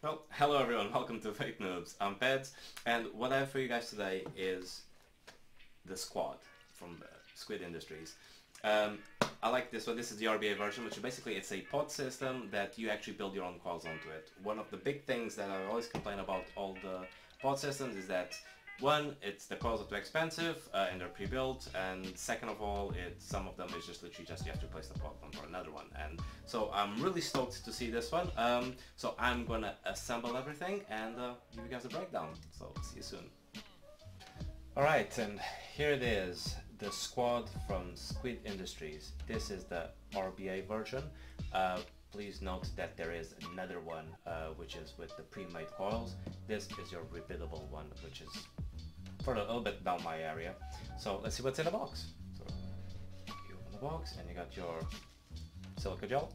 Well, hello everyone, welcome to Fake Noobs. I'm Peds, and what I have for you guys today is the Squad from Squid Industries. Um, I like this one. This is the RBA version, which basically it's a pod system that you actually build your own coils onto it. One of the big things that I always complain about all the pod systems is that one, it's the coils are too expensive and they're pre-built, and second of all, some of them is just literally just you have to replace the pod one for another one. And so I'm really stoked to see this one. So I'm gonna assemble everything and give you guys a breakdown. So see you soon. Alright, and here it is, the Squad from Squid Industries. This is the RBA version. Please note that there is another one which is with the pre-made coils. This is your repeatable one, which is for a little bit down my area. So let's see what's in the box. So you open the box and you got your silica gel.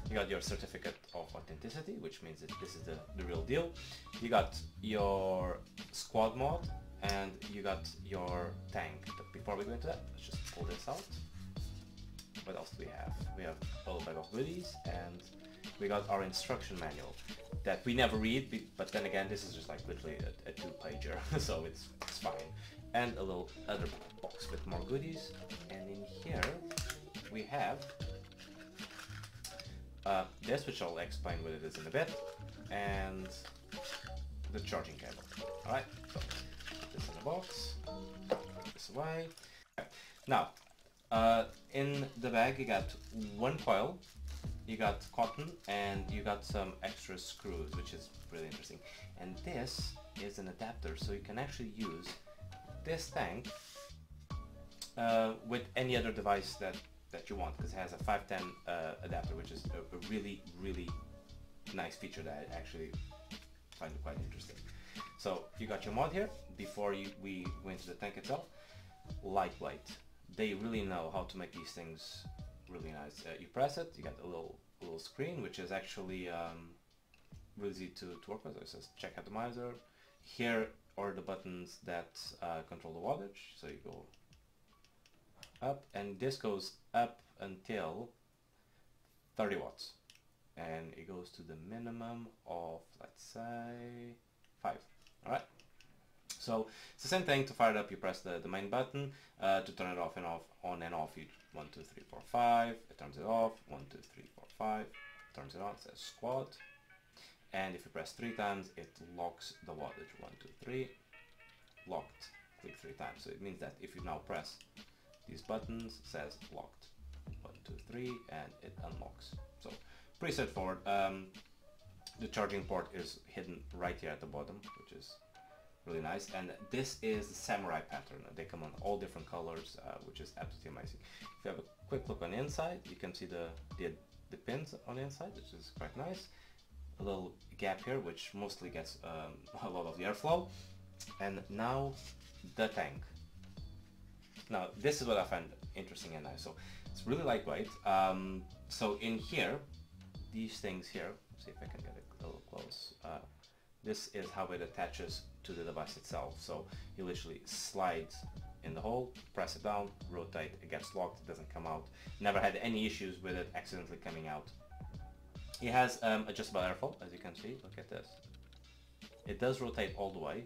You got your certificate of authenticity, which means that this is the real deal. You got your squad mod and you got your tank. But before we go into that, let's just pull this out. What else do we have? We have a little bag of goodies and we got our instruction manual that we never read, but then again this is just like literally a two-pager, so it's fine. And a little other box with more goodies, and in here we have this, which I'll explain what it is in a bit, and the charging cable. Alright, so put this in the box, put this away. Okay. Now, in the bag you got one coil, you got cotton, and you got some extra screws, which is really interesting. And this is an adapter, so you can actually use this tank with any other device that you want, because it has a 510 adapter, which is a really nice feature that I actually find quite interesting. So you got your mod here. Before we go into the tank itself, lightweight. They really know how to make these things really nice. You press it, you get a little screen, which is actually really easy to work with. It says check atomizer. Here are the buttons that control the wattage. So you go up, and this goes up until 30 watts, and it goes to the minimum of, let's say, 5. All right. So it's the same thing. To fire it up, you press the main button. To turn it off and on and off, you 1, 2, 3, 4, 5. It turns it off. 1, 2, 3, 4, 5. Turns it on. It says squad. And if you press 3 times, it locks the wattage. 1, 2, 3. Locked. Click 3 times. So it means that if you now press these buttons, it says locked. 1, 2, 3, and it unlocks. So pretty straightforward. The charging port is hidden right here at the bottom, which is really nice. And this is the samurai pattern. They come on all different colors, which is absolutely amazing. If you have a quick look on the inside, you can see the pins on the inside, which is quite nice. A little gap here, which mostly gets a lot of the airflow. And now the tank. Now this is what I find interesting and nice. So it's really lightweight. So in here, these things here, see if I can get it a little close. This is how it attaches to the device itself. So you literally slide in the hole, press it down, rotate, it gets locked, it doesn't come out. Never had any issues with it accidentally coming out. It has adjustable airflow, as you can see. Look at this. It does rotate all the way,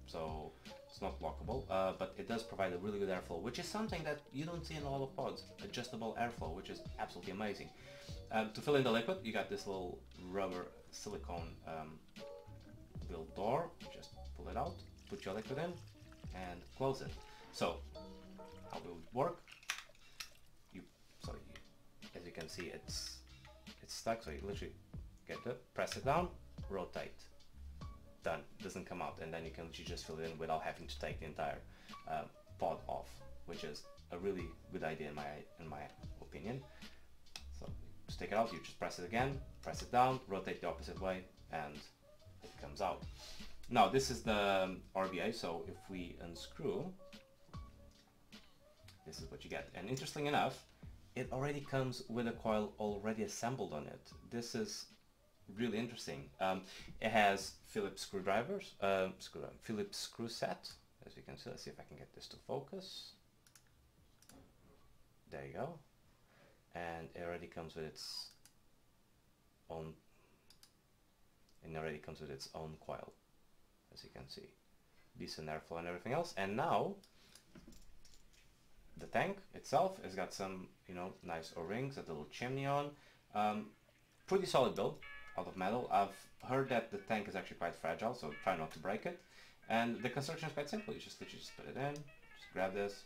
so it's not blockable, but it does provide a really good airflow, which is something that you don't see in a lot of pods. Adjustable airflow, which is absolutely amazing. To fill in the liquid, you got this little rubber silicone little door. Just pull it out, put your liquid in, and close it. So how it would work? As you can see, it's stuck. So you literally get it, press it down, rotate. Done. Doesn't come out, and then you can literally just fill it in without having to take the entire pod off, which is a really good idea in my opinion. So to take it out, you just press it again, press it down, rotate the opposite way, and it comes out. Now this is the RBA, so if we unscrew, this is what you get. And interesting enough, it already comes with a coil already assembled on it. This is really interesting. It has Phillips screwdrivers, Phillips screw set, as you can see. Let's see if I can get this to focus. There you go. And it already comes with its own already comes with its own coil, as you can see. Decent airflow and everything else. And now the tank itself has got some, you know, nice O-rings, a little chimney on. Pretty solid build out of metal. I've heard that the tank is actually quite fragile, so try not to break it. And the construction is quite simple. You just literally just put it in, just grab this,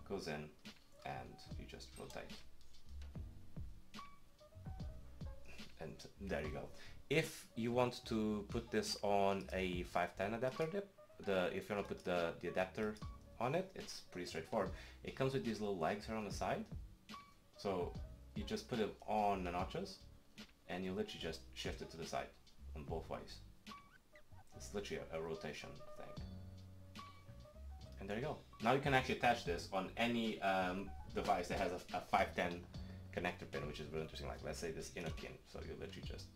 goes in, and you just rotate. And there you go. If you want to put this on a 510 adapter dip, if you want to put the adapter on it, it's pretty straightforward. It comes with these little legs here on the side. So you just put it on the notches and you literally just shift it to the side on both ways. It's literally a rotation thing. And there you go. Now you can actually attach this on any device that has a 510 connector pin, which is really interesting. Like, let's say this inner pin. So you literally just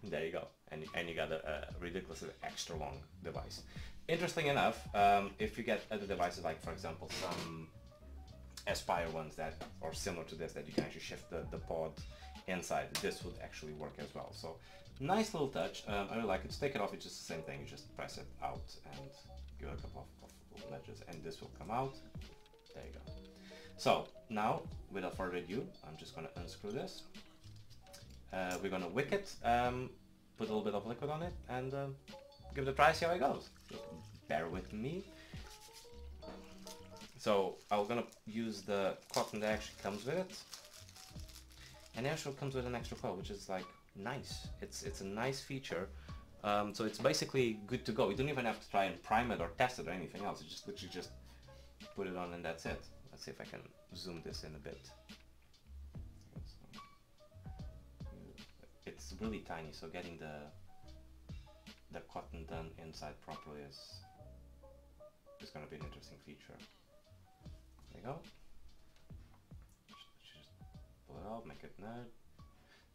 there you go, and you got a ridiculously extra long device. Interesting enough, if you get other devices, like for example some Aspire ones that are similar to this, that you can actually shift the pod inside, this would actually work as well. So nice little touch. I really like it. To take it off, it's just the same thing. You just press it out and give it a couple of little nudges, and this will come out. There you go. So now, without further ado, I'm just going to unscrew this. We're going to wick it, put a little bit of liquid on it, and give it a try, see how it goes. Just bear with me. So I'm going to use the cotton that actually comes with it. And it actually comes with an extra coil, which is like nice. It's a nice feature. So it's basically good to go. You don't even have to try and prime it or test it or anything else. You just literally just put it on and that's it. Let's see if I can zoom this in a bit. It's really tiny, so getting the cotton done inside properly is going to be an interesting feature. There you go. Just pull it out, make it nerd.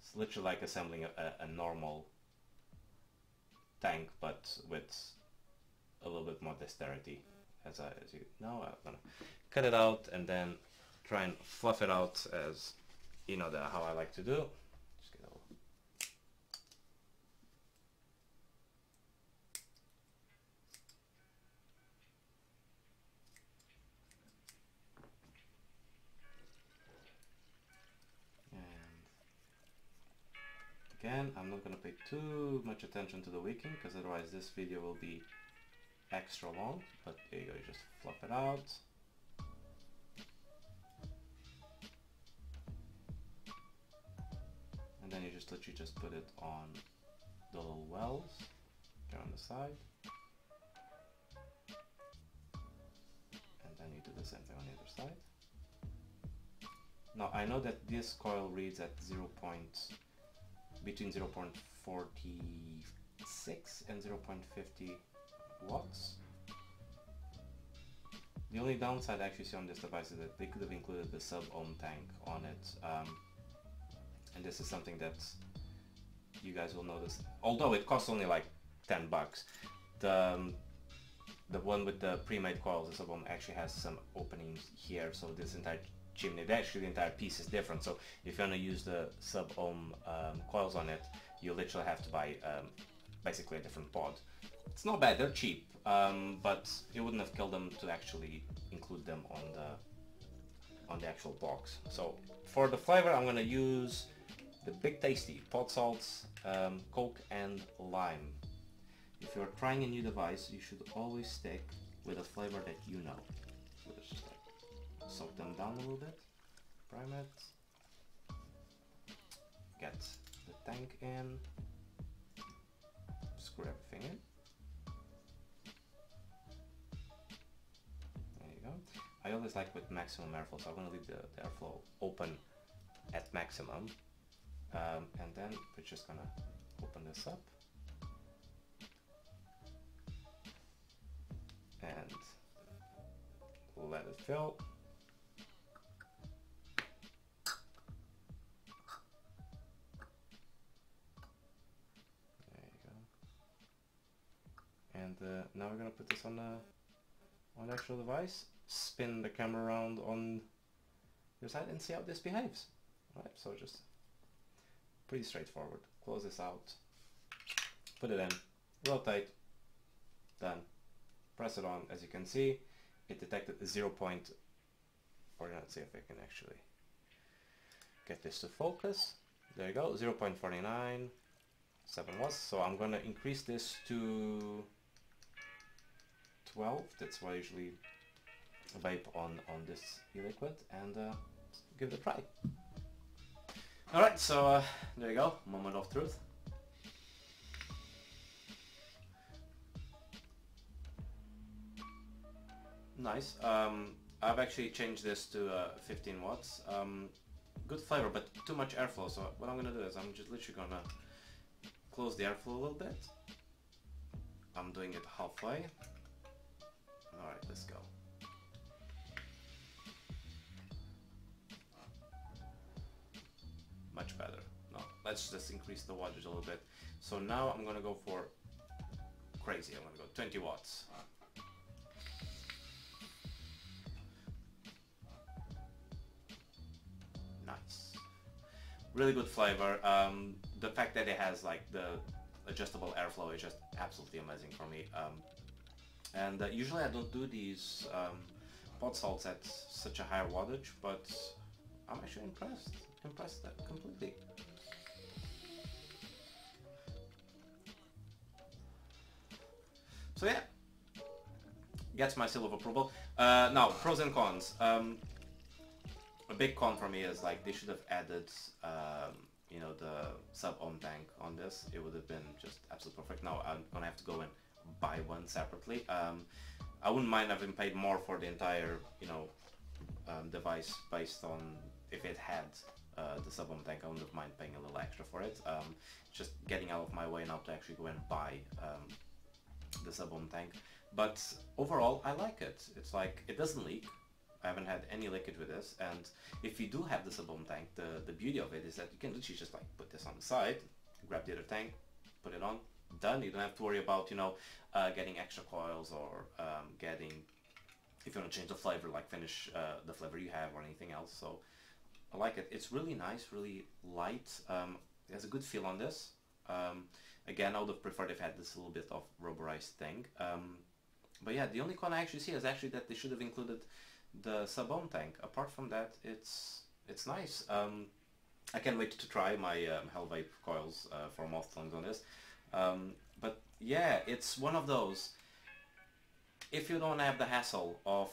It's literally like assembling a normal tank, but with a little bit more dexterity. As you know, I'm gonna cut it out and then try and fluff it out, as you know, how I like to do. Just get a little. And again, I'm not gonna pay too much attention to the wicking, because otherwise this video will be extra long. But there you go, you just fluff it out. And then you just literally just put it on the little wells here on the side. And then you do the same thing on the other side. Now I know that this coil reads at between 0.46 and 0.50 watts. The only downside I actually see on this device is that they could have included the sub-ohm tank on it, and this is something that you guys will notice. Although it costs only like $10, the one with the pre-made coils, the sub-ohm, actually has some openings here, so this entire chimney, actually the entire piece is different. So if you want to use the sub-ohm coils on it, you literally have to buy basically a different pod. It's not bad, they're cheap, but it wouldn't have killed them to actually include them on the actual box. So for the flavor, I'm going to use the Big Tasty pod salts, Coke and lime. If you're trying a new device, you should always stick with a flavor that you know. So just like soak them down a little bit, prime it, get the tank in, screw everything in. There you go. I always like with maximum airflow, so I'm going to leave the airflow open at maximum, and then we're just going to open this up and let it fill. And now we're gonna put this on the actual device, spin the camera around on your side and see how this behaves. Alright, so just Pretty straightforward. Close this out, put it in, rotate, done. Press it on. As you can see, it detected 0. Or let's see if I can actually get this to focus. There you go, 0.49, 7 watts. So I'm gonna increase this to 12. That's what I usually vape on this e-liquid, and give it a try. Alright, so there you go, moment of truth. Nice. I've actually changed this to 15 watts. Good flavor, but too much airflow. So what I'm gonna do is I'm just literally gonna close the airflow a little bit. I'm doing it halfway. Alright, let's go. Much better. No, let's just increase the wattage a little bit. So now I'm gonna go for crazy. I'm gonna go 20 watts. Nice. Really good flavor. The fact that it has like the adjustable airflow is just absolutely amazing for me. And usually I don't do these pod salts at such a higher wattage, but I'm actually impressed completely. So yeah, gets my seal of approval. Now, pros and cons. A big con for me is like they should have added you know, the sub-ohm tank on this. It would have been just absolutely perfect. Now I'm gonna have to go and buy one separately. I wouldn't mind having paid more for the entire, you know, device based on if it had the sub-ohm tank. I wouldn't mind paying a little extra for it. Just getting out of my way now to actually go and buy the sub-ohm tank. But overall, I like it. It's like, it doesn't leak. I haven't had any leakage with this, and if you do have the sub-ohm tank, the beauty of it is that you can literally just like put this on the side, grab the other tank, put it on, done. You don't have to worry about, you know, getting extra coils or getting, if you want to change the flavor, like finish the flavor you have or anything else. So I like it. It's really nice, really light. It has a good feel on this. Again, I would have preferred if it had this little bit of rubberized thing. But yeah, the only con I actually see is actually that they should have included the sub-ohm tank. Apart from that, it's nice. I can't wait to try my Hellvape coils for mouth tongues on this. But yeah, it's one of those, if you don't have the hassle of,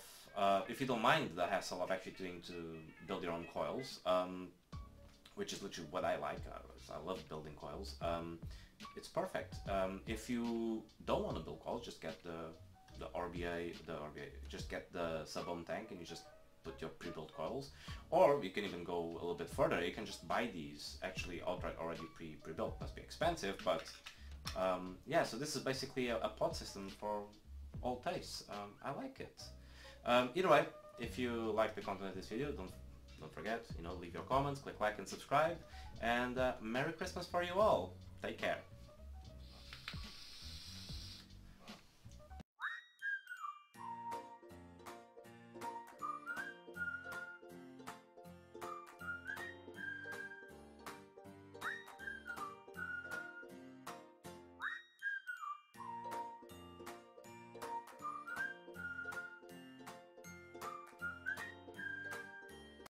if you don't mind the hassle of actually doing to build your own coils, which is literally what I like. I love building coils. It's perfect. If you don't want to build coils, just get the RBA, just get the sub-ohm tank and you just put your pre-built coils. Or you can even go a little bit further. You can just buy these actually outright already pre-built. Must be expensive, but yeah, so this is basically a pod system for all tastes. I like it. Either way, if you like the content of this video, don't forget, you know, leave your comments, click like and subscribe, and Merry Christmas for you all. Take care.